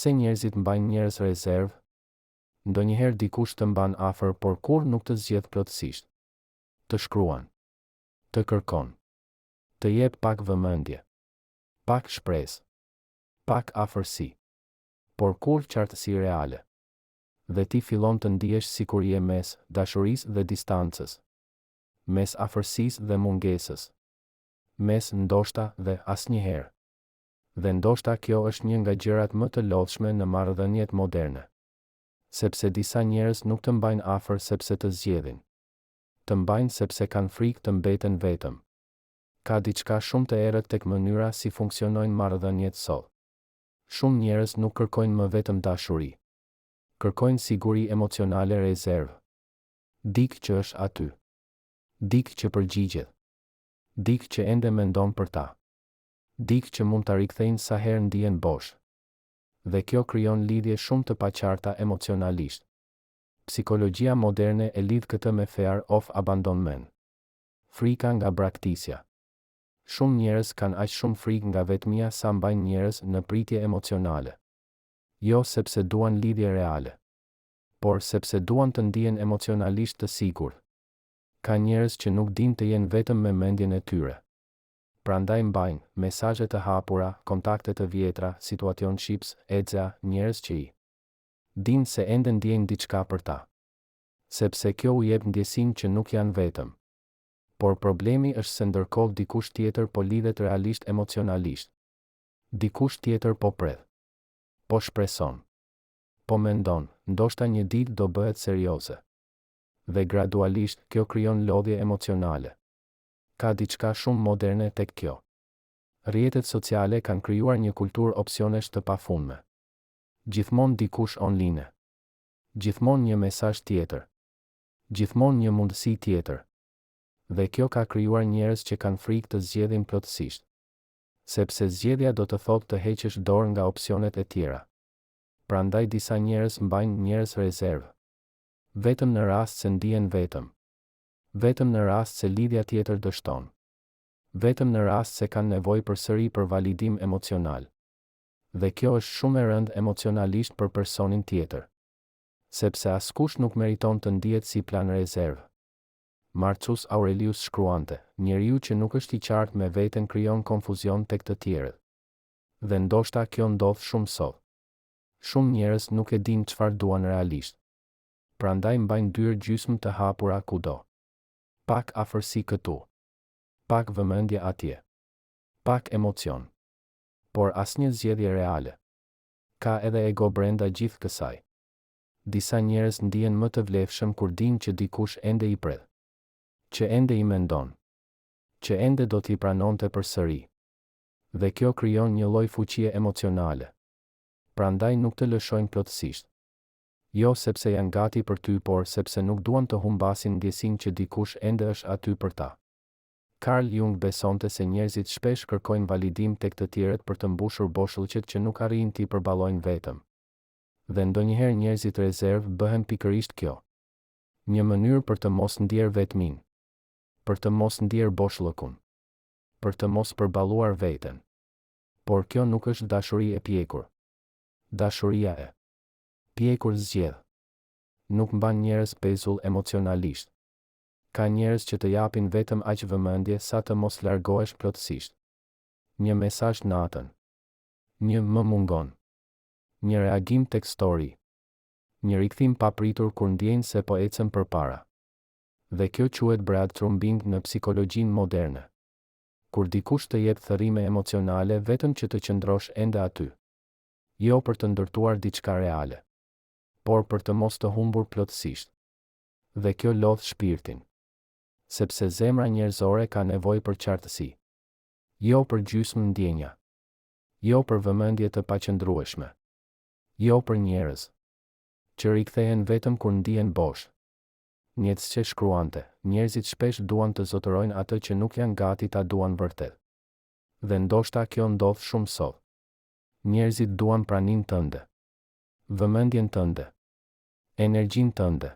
Pse njerëzit mbajnë njerëz rezervë? Ndonjëherë dikush të mban afër, por kur nuk të zgjedh plotësisht. Të shkruan. Të kërkon. Të jep pak vëmendje. Pak shpresë. Pak afërsi. Por kur qartësi reale. Dhe ti fillon të ndihesh sikur je mes dashurisë dhe distancës. Mes afërsisë dhe mungesës. Mes ndoshta dhe asnjëherë. Dhe ndoshta kjo është një nga gjërat më të lodhshme në marrëdhëniet moderne. Sepse disa njerëz nuk të mbajnë afër sepse të zgjedhin. Të mbajnë sepse kanë frikë të mbeten vetëm. Ka diçka shumë të errët tek mënyra si funksionojnë marrëdhëniet sot. Shumë njerëz nuk kërkojnë më vetëm dashuri. Kërkojnë siguri emocionale, rezervë. Dikë që është aty. Dikë që përgjigjet. Dikë që ende mendon për ta. Dikë që mund ta rikthejnë sa herë ndihen bosh. Dhe kjo krijon lidhje shumë të paqarta emocionalisht. Psikologjia moderne e lidh këtë me fear of abandonment. Frika nga braktisja. Shumë njerëz kanë aq shumë frikë nga vetmia sa mbajnë njerëz në pritje emocionale. Jo sepse duan lidhje reale, por sepse duan të ndihen emocionalisht të sigurt. Ka njerëz që nuk dinë të jenë vetëm me mendjen e tyre. Prandaj mbajnë mesazhe të hapura, kontakte të vjetra, situationships, exea, njerëz që i dinë se ende ndjejnë diçka për ta. Sepse kjo u jep ndjesinë që nuk janë vetëm. Por problemi është se ndërkohë dikush tjetër po lidhet realisht emocionalisht. Dikush tjetër po pret. Po shpreson. Po mendon, ndoshta një ditë do bëhet serioze. Dhe gradualisht kjo krijon lodhje emocionale. Ka diçka shumë moderne tek kjo. Rrjetet sociale kanë krijuar një kulturë opsionesh të pafundme. Gjithmonë dikush online. Gjithmonë një mesazh tjetër. Gjithmonë një mundësi tjetër. Dhe kjo ka krijuar njerëz që kanë frikë të zgjedhin plotësisht. Sepse zgjedhja do të thotë të heqësh dorë nga opsionet e tjera. Prandaj disa njerëz mbajnë njerëz rezervë. Vetëm në rast se ndihen vetëm. Vetëm në rast se lidhja tjetër dështon. Vetëm në rast se kanë nevojë përsëri për validim emocional. Dhe kjo është shumë e rëndë emocionalisht për personin tjetër. Sepse askush nuk meriton të ndihet si plan rezervë. Marcus Aurelius shkruante, njeriu që nuk është i qartë me veten krijon konfuzion tek të tjerët. Dhe ndoshta kjo ndodh shumë sot. Shumë njerëz nuk e dinë çfarë duan realisht. Prandaj mbajnë dyrë gjysmë të hapura kudo. Pak afërsi këtu. Pak vëmendje atje. Pak emocion. Por asnjë zgjedhje reale. Ka edhe ego brenda gjithë kësaj. Disa njerëz ndihen më të vlefshëm kur dinë që dikush ende i pret. Që ende i mendon. Që ende do t'i pranonte përsëri. Dhe kjo krijon një lloj fuqie emocionale. Prandaj nuk të lëshojnë plotësisht. Jo sepse janë gati për ty, por sepse nuk duan të humbasin ndjesinë që dikush ende është aty për ta. Carl Jung besonte se njerëzit shpesh kërkojnë validim tek të tjerët për të mbushur boshllëqet që nuk arrijnë t'i përballojnë vetëm. Dhe ndonjëherë njerëzit rezervë bëhen pikërisht kjo. Një mënyrë për të mos ndier vetmin. Për të mos ndier boshllëkun. Për të mos përballuar veten. Por kjo nuk është dashuri e pjekur. Dashuria e pjekur zgjedh. Nuk mban njerëz pezull emocionalisht. Ka njerëz që të japin vetëm aq vëmendje sa të mos largohesh plotësisht. Një mesazh natën. Një më mungon. Një reagim tek story. Një rikthim papritur kur ndjejnë se po ecën përpara. Dhe kjo quhet breadcrumbing në psikologjinë moderne. Kur dikush të jep thërrime emocionale vetëm që të qëndrosh ende aty. Jo për të ndërtuar diçka reale, por për të mos të humbur plotësisht. Dhe kjo lodh shpirtin. Sepse zemra njerëzore ka nevojë për qartësi. Jo për gjysmë ndjenja. Jo për vëmendje të paqëndrueshme. Jo për njerëz që rikthehen vetëm kur ndihen bosh. Nietzsche shkruante, njerëzit shpesh duan të zotërojnë atë që nuk janë gati ta duan vërtet. Dhe ndoshta kjo ndodh shumë sot. Njerëzit duan praninë tënde. Vëmendjen tënde. Energjinë tënde.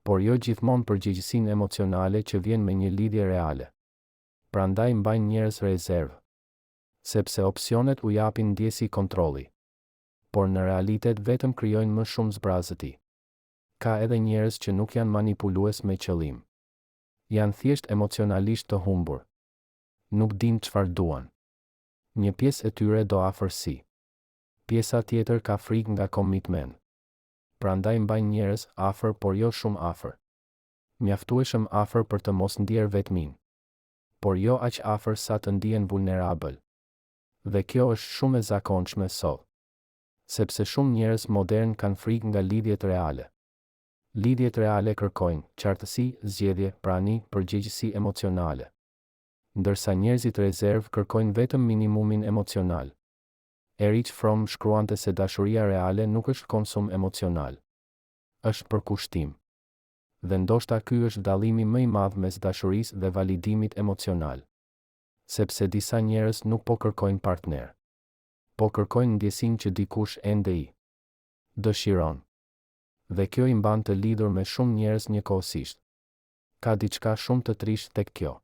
Por jo gjithmonë përgjegjësinë emocionale që vjen me një lidhje reale. Prandaj mbajnë njerëz rezervë. Sepse opsionet u japin ndjesi kontrolli. por në realitet vetëm krijojnë më shumë zbrazëti. Ka edhe njerëz që nuk janë manipulues me qëllim. Janë thjesht emocionalisht të humbur. Nuk din çfarë duan. Një pjesë e tyre do afërsi. Pjesa tjetër ka frikë nga komitment. Prandaj mbajnë njerëz afër por jo shumë afër. Mjaftueshëm afër për të mos ndier vetmin, por jo aq afër sa të ndihen vulnerabël. Dhe kjo është shumë e zakonshme sot, sepse shumë njerëz modern kanë frikë nga lidhjet reale. Lidhjet reale kërkojnë qartësi, zgjedhje, prani, përgjegjësi emocionale. Ndërsa njerëzit rezerv kërkojnë vetëm minimumin emocional. Erich Fromm shkruante se dashuria reale nuk është konsum emocional. Është përkushtim. Dhe ndoshta ky është dallimi më i madh mes dashurisë dhe validimit emocional. Sepse disa njerëz nuk po kërkojnë partner, po kërkojnë ndjesinë që dikush ende i dëshiron. Dhe kjo i mban të lidhur me shumë njerëz njëkohësisht. Ka diçka shumë të trisht tek kjo.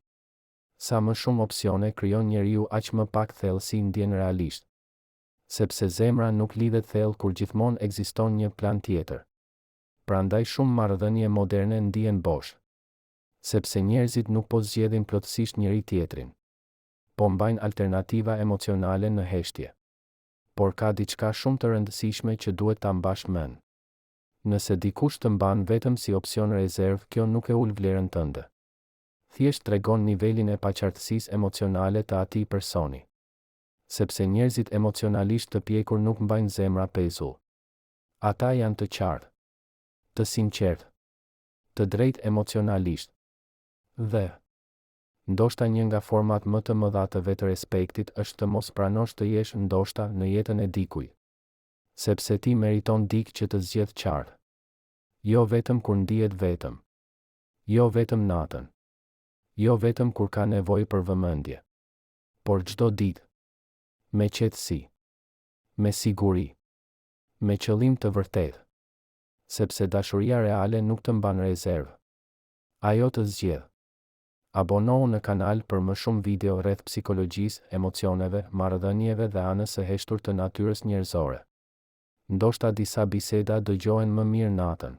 Sa më shumë opsione krijon njeriu aq më pak thellësi ndjen realisht. Sepse zemra nuk lidhet thellë kur gjithmonë ekziston një plan tjetër. Prandaj shumë marrëdhënie moderne ndihen bosh. Sepse njerëzit nuk po zgjedhin plotësisht njëri tjetrin, po mbajnë alternativa emocionale në heshtje. Por ka diçka shumë të rëndësishme që duhet ta mbash mend. Nëse dikush të mban vetëm si opsion rezerv, kjo nuk e ul vlerën tënde. Thjesht tregon nivelin e paqartësisë emocionale të atij personi. Sepse njerëzit emocionalisht të pjekur nuk mbajnë zemra pezull. Ata janë të qartë, të sinqertë, të drejtë emocionalisht. Dhe ndoshta një nga format më të mëdha të vetërespektit është të mos pranosh të jesh ndoshta në jetën e dikujt. Sepse ti meriton dikë që të zgjedh qartë. Jo vetëm kur ndihet vetëm. Jo vetëm natën. Jo vetëm kur ka nevojë për vëmendje. Por çdo ditë. Me qetësi. Me siguri. Me qëllim të vërtetë. Sepse dashuria reale nuk të mban rezervë. Ajo të zgjedh. Abonohu në kanal për më shumë video rreth psikologjisë, emocioneve, marrëdhënieve dhe anës së heshtur të natyrës njerëzore. Ndoshta disa biseda dëgjohen më mirë natën.